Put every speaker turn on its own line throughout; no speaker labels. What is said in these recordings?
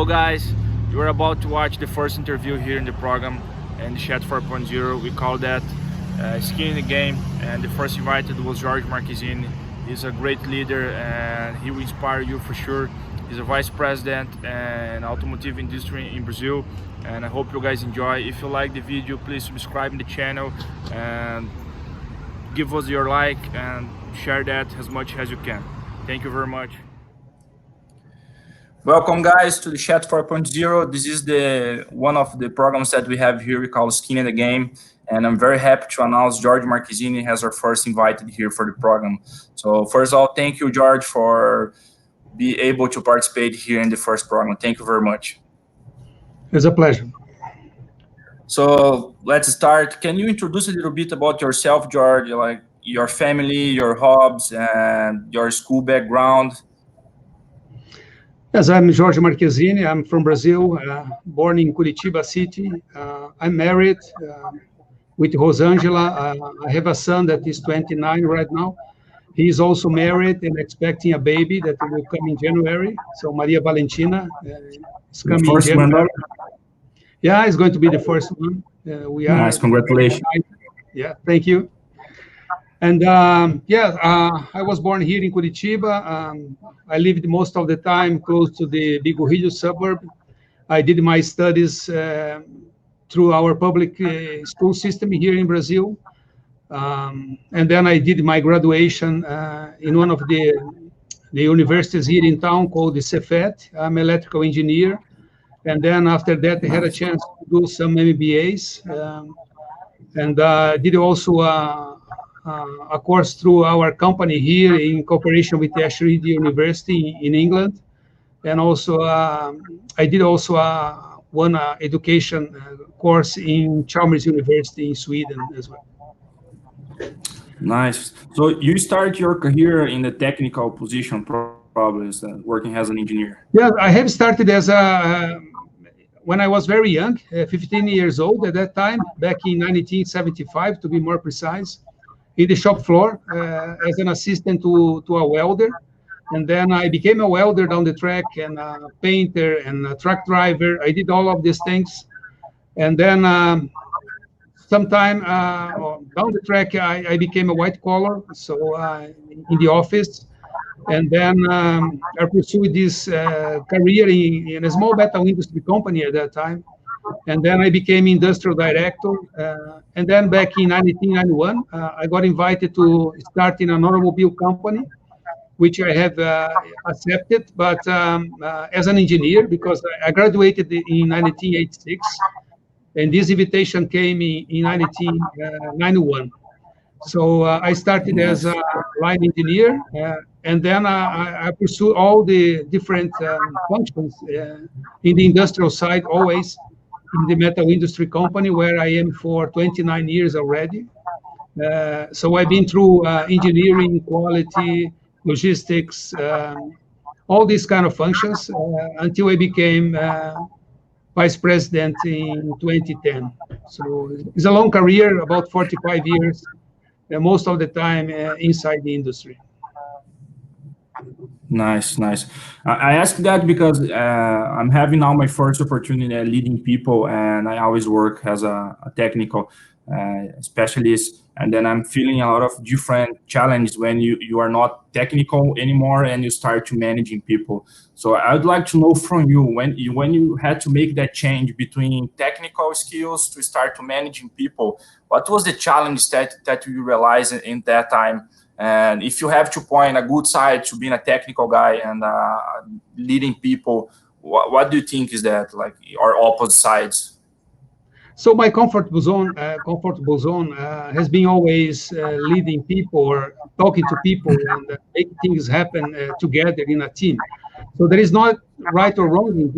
guys, you are about to watch the first interview here in the program and the Chat 4.0. We call that Skin in the Game, and the first invited was Jorge Marquesini. He's a great leader and he will inspire you for sure. He's a vice president in automotive industry in Brazil, and I hope you guys enjoy. If you like the video, please subscribe to the channel and give us your like and share that as much as you can. Thank you very much.
Welcome guys to the Chat 4.0. This is one of the programs that we have here. We call Skin in the Game, and I'm very happy to announce Jorge Marquesini has our first invited here for the program. So first of all, thank you, George, for being able to participate here in the first program. Thank you very much.
It's a pleasure.
So let's start. Can you introduce a little bit about yourself, George, like your family, your hobbies, and your school background?
Yes, I'm Jorge Marquesini. I'm from Brazil, born in Curitiba City. I'm married with Rosângela. I have a son that is 29 right now. He is also married and expecting a baby that will come in January. So Maria Valentina is coming in January. Yeah, it's going to be the first one.
Nice, congratulations.
Yeah, thank you. And I was born here in Curitiba. I lived most of the time close to the Bigurilho suburb. I did my studies through our public school system here in Brazil. And then I did my graduation in one of the universities here in town called the Cefet. I'm an electrical engineer. And then after that, I had a chance to do some MBAs. And did also a course through our company here in cooperation with the Ashridge University in England. And also, I did also one education course in Chalmers University in Sweden as well.
Nice. So you started your career in the technical position, probably working as an engineer.
Yeah, I have started when I was very young, 15 years old at that time, back in 1975 to be more precise, in the shop floor as an assistant to a welder. And then I became a welder down the track and a painter and a truck driver. I did all of these things. And then sometime down the track, I became a white collar, so in the office. And then I pursued this career in a small metal industry company at that time. And then I became industrial director. And then back in 1991, I got invited to start in an automobile company, which I have accepted, but as an engineer, because I graduated in 1986. And this invitation came in 1991. So I started as a line engineer, and then I pursued all the different functions in the industrial side, always in the metal industry company, where I am for 29 years already. So I've been through engineering, quality, logistics, all these kind of functions until I became vice president in 2010. So it's a long career, about 45 years, most of the time inside the industry.
Nice, nice. I ask that because I'm having now my first opportunity at leading people, and I always work as a technical specialist, and then I'm feeling a lot of different challenges when you are not technical anymore and you start to managing people. So I would like to know from you, when you had to make that change between technical skills to start to managing people, what was the challenge that you realized in that time? And if you have to point a good side to being a technical guy and leading people, what do you think is that, like, or opposite sides?
So my comfortable zone has been always leading people or talking to people and making things happen together in a team. So there is not right or wrong in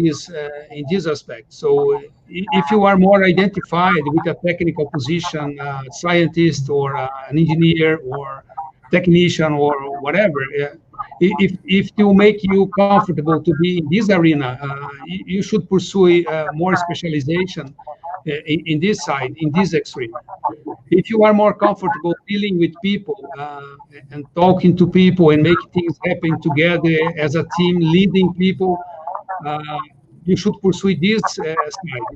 this aspect. So if you are more identified with a technical position, scientist or an engineer or technician or whatever, if to make you comfortable to be in this arena, you should pursue more specialization in this side, in this extreme. If you are more comfortable dealing with people and talking to people and making things happen together as a team, leading people, you should pursue this side.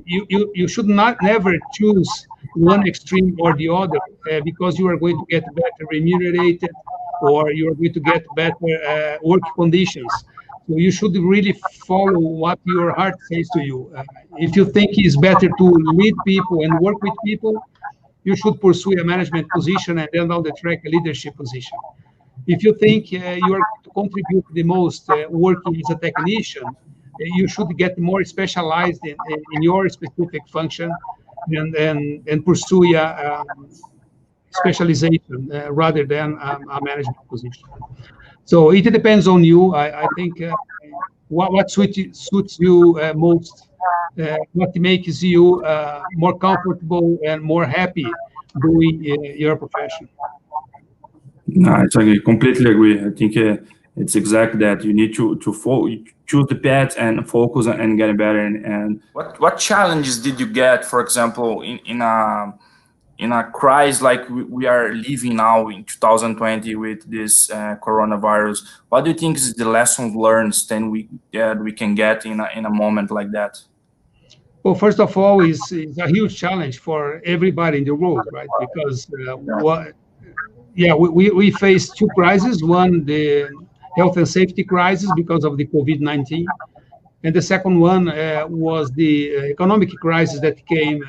You should not never choose one extreme or the other because you are going to get better remunerated or you are going to get better work conditions. So you should really follow what your heart says to you. If you think it's better to lead people and work with people, you should pursue a management position and then down the track a leadership position. If you think you are going to contribute the most working as a technician, you should get more specialized in your specific function and pursue a specialization rather than a management position. So it depends on you. I think what suits you most, what makes you more comfortable and more happy doing your profession.
No, I completely agree. I think it's exactly that. You need to choose the path and focus and get better. And what challenges did you get, for example, in a crisis like we are living now in 2020 with this coronavirus? What do you think is the lessons learned then we can get in a moment like that?
Well, first of all, it's a huge challenge for everybody in the world, right? Because we faced two crises. One, the health and safety crisis because of the COVID-19. And the second one was the economic crisis that came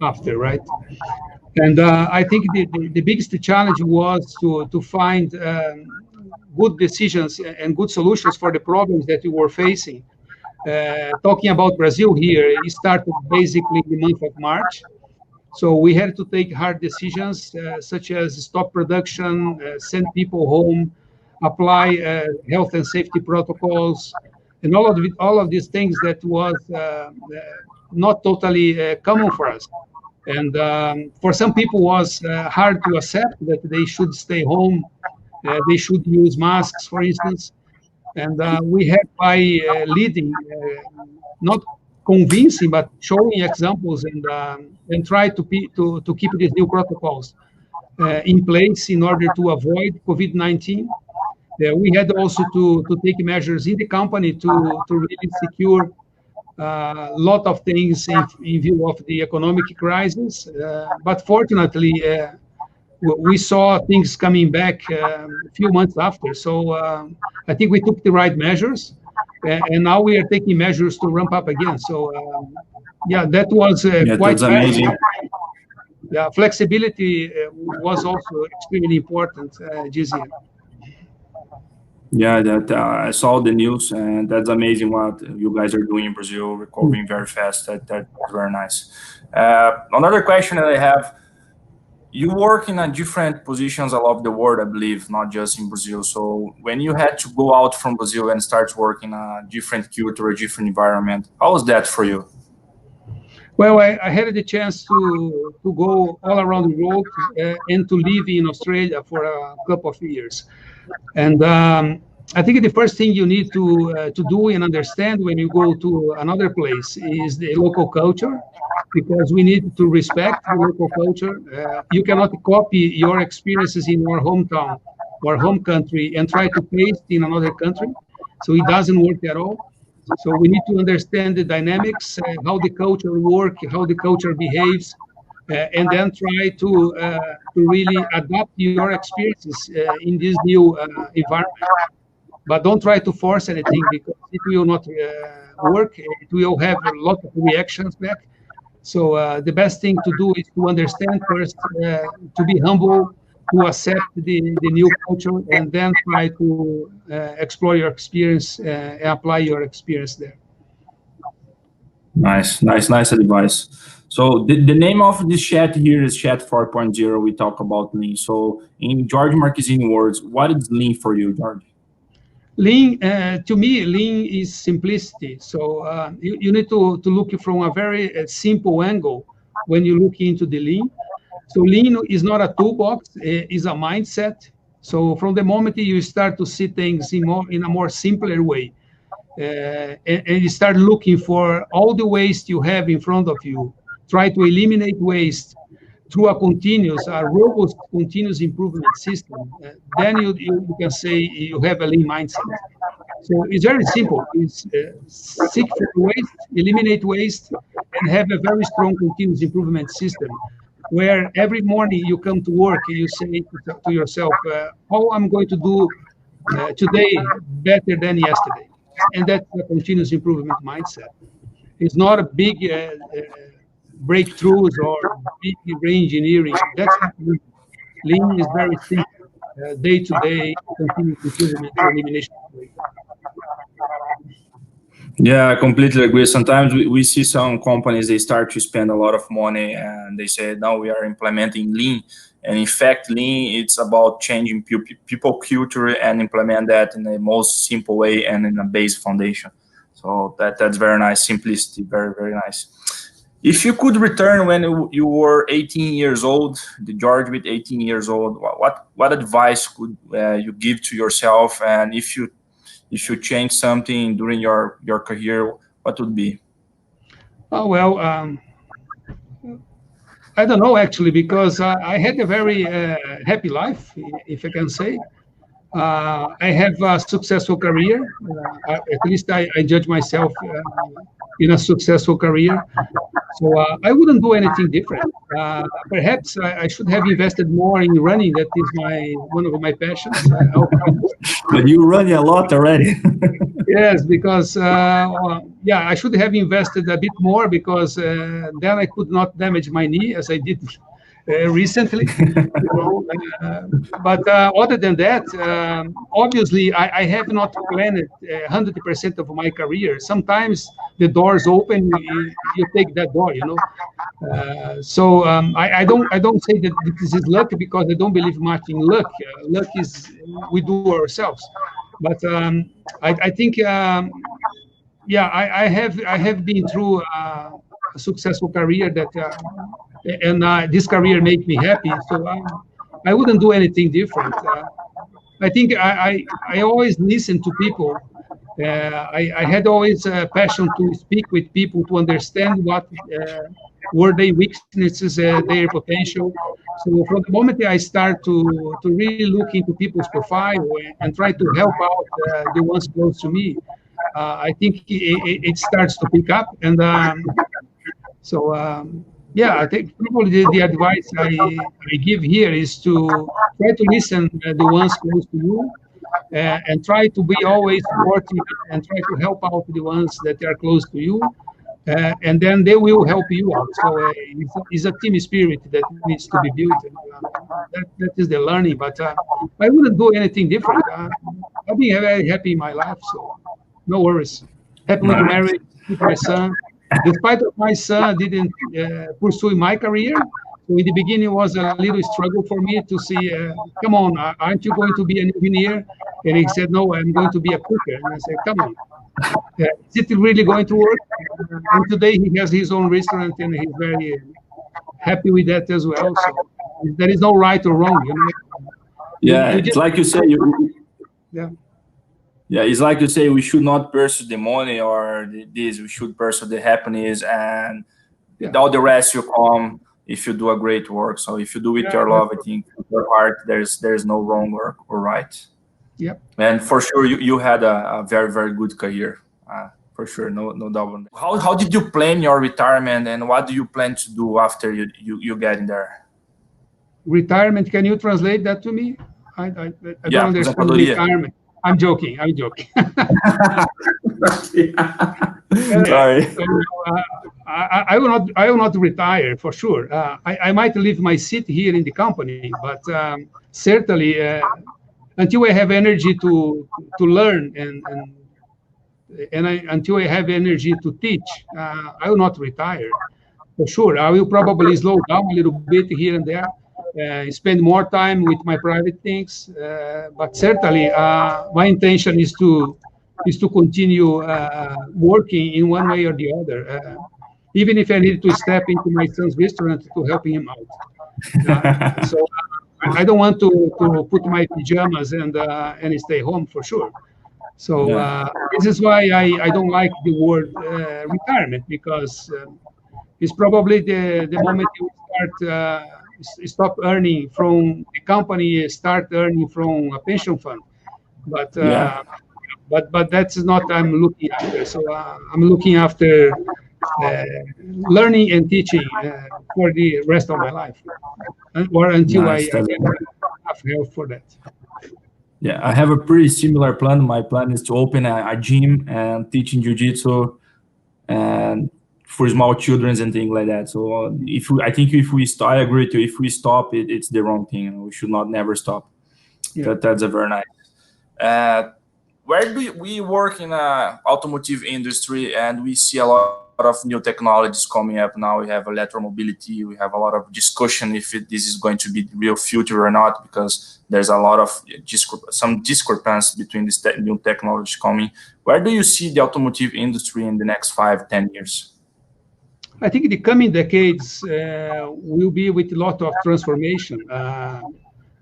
after, right? And I think the biggest challenge was to find good decisions and good solutions for the problems that we were facing. Talking about Brazil here, it started basically the month of March. So we had to take hard decisions such as stop production, send people home, apply health and safety protocols, and all of these things that was not totally common for us. And for some people was hard to accept that they should stay home, they should use masks, for instance. And we had by leading, not convincing, but showing examples and try to keep these new protocols in place in order to avoid COVID-19. We had also to take measures in the company to really secure a lot of things in view of the economic crisis. But fortunately, we saw things coming back a few months after. So I think we took the right measures. And now we are taking measures to ramp up again. So, that was quite
amazing.
Yeah, flexibility was also extremely important this year.
Yeah, that I saw the news, and that's amazing what you guys are doing in Brazil, recovering very fast. That's very nice. Another question that I have: you work in a different positions all over the world, I believe, not just in Brazil. So when you had to go out from Brazil and start working in a different culture, a different environment, how was that for you?
Well, I had the chance to go all around the world and to live in Australia for a couple of years. And I think the first thing you need to do and understand when you go to another place is the local culture, because we need to respect the local culture. You cannot copy your experiences in your hometown or home country and try to paste in another country. So it doesn't work at all. So we need to understand the dynamics, how the culture works, how the culture behaves, and then try to really adapt your experiences in this new environment. But don't try to force anything because it will not work. It will have a lot of reactions back. So the best thing to do is to understand first, to be humble, to accept the new culture, and then try to explore your experience and apply your experience there.
Nice advice. So the name of this chat here is Chat 4.0. We talk about Lean. So in Jorge Marquesini words, what is Lean for you, Jorge?
Lean, to me, Lean is simplicity. So you need to look from a very simple angle when you look into the Lean. So Lean is not a toolbox, it's a mindset. So from the moment you start to see things in a more simpler way, and you start looking for all the waste you have in front of you, try to eliminate waste through a robust continuous improvement system, then you can say you have a Lean mindset. So it's very simple. It's seek for waste, eliminate waste, and have a very strong continuous improvement system where every morning you come to work, you say to yourself, how I'm going to do today better than yesterday. And that's a continuous improvement mindset. It's not a big breakthroughs or big re-engineering. That's not lean. Lean is very simple, day-to-day continuous improvement and elimination of waste.
Yeah, I completely agree. Sometimes we see some companies, they start to spend a lot of money and they say, now we are implementing lean. And in fact, lean, it's about changing people culture and implement that in the most simple way and in a base foundation. So that's very nice. Simplicity, very, very nice. If you could return when you were 18 years old, the George with 18 years old, what advice could you give to yourself? And if you change something during your career, what would be?
Oh, well, I don't know actually, because I had a very happy life, if I can say. I have a successful career. At least I judge myself in a successful career. So I wouldn't do anything different. Perhaps I should have invested more in running. That is one of my passions.
But you run a lot already.
Yes, because I should have invested a bit more, because then I could not damage my knee as I did recently. You know, but other than that, obviously I have not planned 100% of my career. Sometimes the doors open, you take that door. You know. So I don't say that this is luck, because I don't believe much in luck. Luck is we do ourselves. But I think I have been through a successful career that and this career made me happy. So I wouldn't do anything different. I think I always listen to people. I had always a passion to speak with people to understand what were their weaknesses, their potential. So from the moment I start to really look into people's profile and try to help out the ones close to me, I think it starts to pick up. And so I think probably the advice I give here is to try to listen the ones close to you, and try to be always supportive and try to help out the ones that are close to you, and then they will help you out. So it's a team spirit that needs to be built. That is the learning. But I wouldn't do anything different. I've been very happy in my life, so no worries. Happy with marriage, with my son. Despite of my son didn't pursue my career, so in the beginning it was a little struggle for me to see, come on, aren't you going to be an engineer? And he said, no, I'm going to be a cooker. And I said, come on, is it really going to work? And today he has his own restaurant and he's very happy with that as well. So there is no right or wrong, you know.
Yeah, it's like you say.
Yeah.
Yeah, it's like you say, we should not pursue the money or this. We should pursue the happiness, and all the rest will come if you do a great work. So if you do with your love, I think with your heart, there's no wrong or right.
Yep.
And for sure, you had a very, very good career. For sure, no doubt on that. How did you plan your retirement, and what do you plan to do after you get in there?
Retirement, can you translate that to me? I don't understand retirement. I'm joking.
Sorry.
So, I will not retire for sure. I might leave my seat here in the company, but certainly until I have energy to learn and until I have energy to teach, I will not retire for sure. I will probably slow down a little bit here and there. Spend more time with my private things, but certainly my intention is to continue working in one way or the other, even if I need to step into my son's restaurant to help him out. So I don't want to put my pajamas and stay home for sure. So this is why I don't like the word retirement, because it's probably the moment you stop earning from the company, start earning from a pension fund. But but that's not I'm looking after. So I'm looking after learning and teaching for the rest of my life, or until I
Nice.
get enough help for that.
Yeah, I have a pretty similar plan. My plan is to open a gym and teaching jiu-jitsu and for small children and things like that. So I think if we start, I agree to, if we stop it, it's the wrong thing. We should not never stop.
Yeah.
That's a very nice. Where do we work in a automotive industry, and we see a lot of new technologies coming up now. We have electromobility. We have a lot of discussion if this is going to be the real future or not, because there's a lot of some discrepancy between this new technology coming. Where do you see the automotive industry in the next 5-10 years?
I think the coming decades will be with a lot of transformation,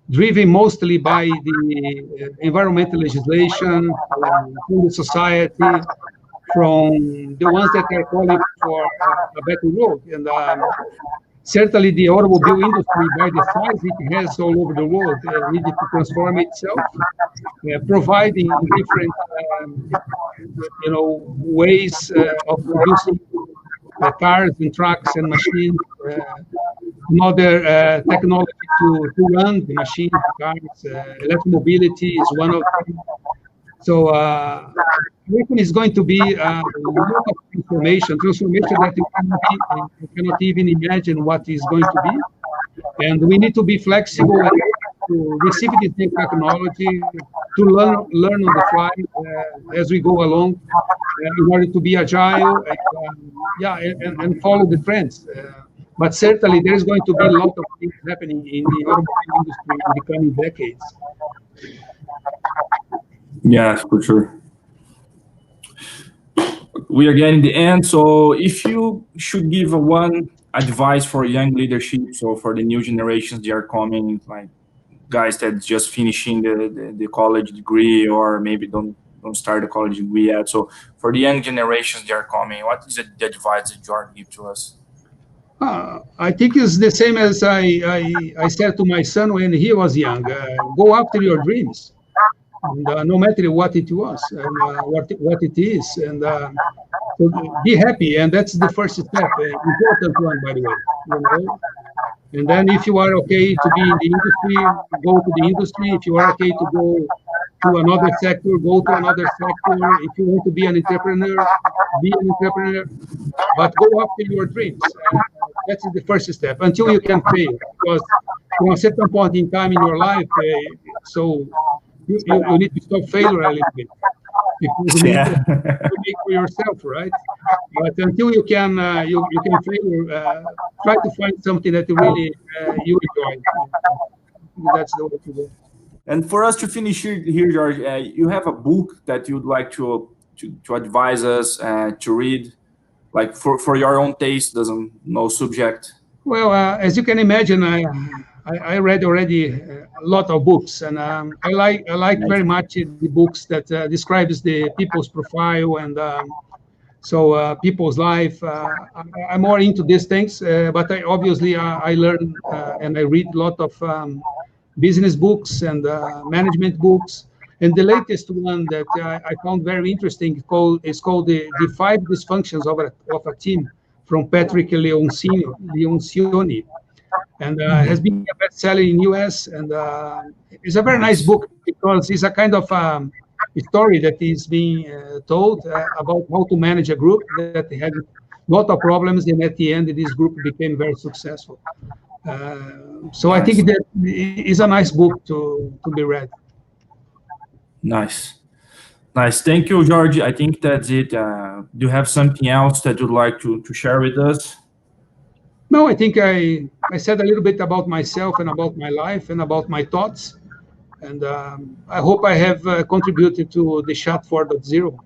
driven mostly by the environmental legislation from the society, from the ones that are calling for a better world. And certainly the automobile industry, by the size it has all over the world, needed to transform itself, providing different ways of producing cars and trucks and machines, another technology to run the machines, the cars. Electromobility is one of them. So is going to be a lot of transformation that you cannot even imagine what is going to be. And we need to be flexible to receive this new technology, to learn on the fly as we go along, in order to be agile and follow the trends. But certainly there is going to be a lot of things happening in the automobile industry in the coming decades.
Yeah, for sure. We are getting the end. So if you should give one advice for young leadership, so for the new generations that are coming, like guys that just finishing the college degree, or maybe don't start the college degree yet. So for the young generations that are coming, what is the advice that Jorge give to us?
I think it's the same as I said to my son when he was young. Go after your dreams. And, no matter what it was and what it is, and so be happy, and that's the first step, important one, by the way. And then if you are okay to be in the industry, go to the industry. If you are okay to go to another sector, go to another sector. If you want to be an entrepreneur, be an entrepreneur, but go after your dreams. That's the first step until you can fail, because from a certain point in time in your life, so you need to stop failure a little bit. Because you need to make for yourself, right? But until you can fail, try to find something that really you enjoy. That's the way to go.
And for us to finish here George, you have a book that you'd like to advise us to read, like for your own taste, no subject.
Well, as you can imagine, I read already a lot of books, and I like very much the books that describes the people's profile and people's life. I'm more into these things, but I learn and I read a lot of business books and management books. And the latest one that I found very interesting is called the 5 Dysfunctions of a Team, from Patrick Leoncioni. And has been a bestseller in US, and it's a very nice book because it's a kind of a story that is being told about how to manage a group that had a lot of problems, and at the end this group became very successful. So I think that is a nice book to be read.
Nice. Thank you, Jorge. I think that's it. Do you have something else that you'd like to share with us?
No, I think I said a little bit about myself and about my life and about my thoughts. And I hope I have contributed to the Shot 4.0.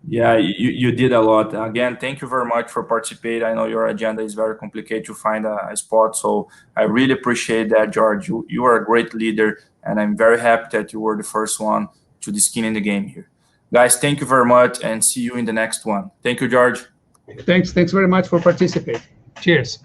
Yeah, you did a lot. Again, thank you very much for participating. I know your agenda is very complicated to find a spot, so I really appreciate that, George. You are a great leader, and I'm very happy that you were the first one to the skin in the game here. Guys, thank you very much, and see you in the next one. Thank you, George.
Thanks very much for participating. Cheers.